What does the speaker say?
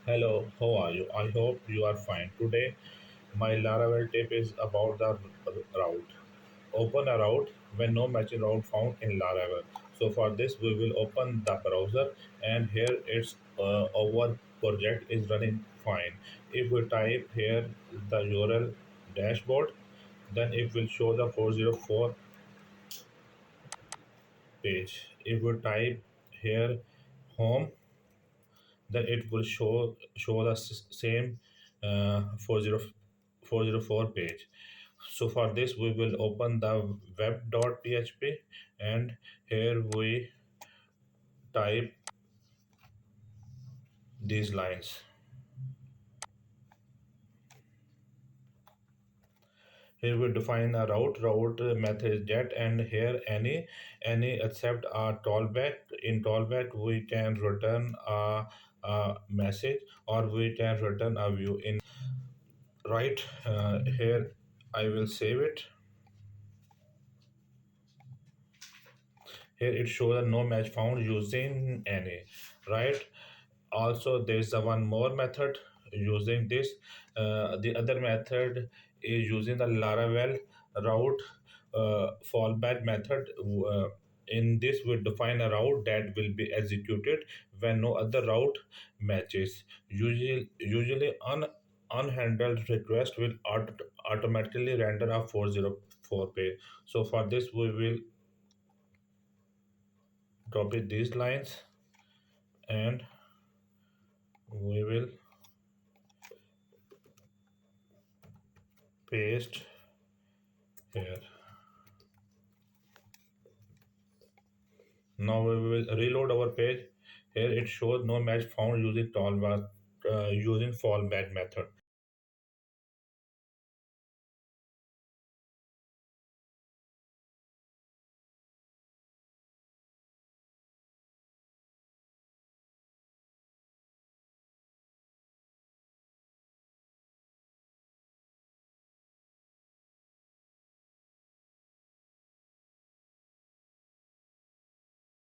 Hello, how are you? I hope you are fine. Today, my Laravel tip is about the route. Open a route when no matching route found in Laravel. So for this, we will open the browser, and here our project is running fine. If we type here the URL dashboard, then it will show the 404 page. If we type here home, then it will show the same 404 page. So for this we will open the web.php, and here we type these lines. Here we define a route method is get, and here any except a callback. In callback we can return a message, or we can return a view in right. Here I will save it. Here it shows a no match found using any, right? Also there's a one more method using this. The other method is using the Laravel route fallback method. In this we define a route that will be executed when no other route matches. Usually unhandled request will automatically render a 404 page. So for this we will copy these lines, and we will paste here. Now we will reload our page. Here it shows no match found using using fallback method.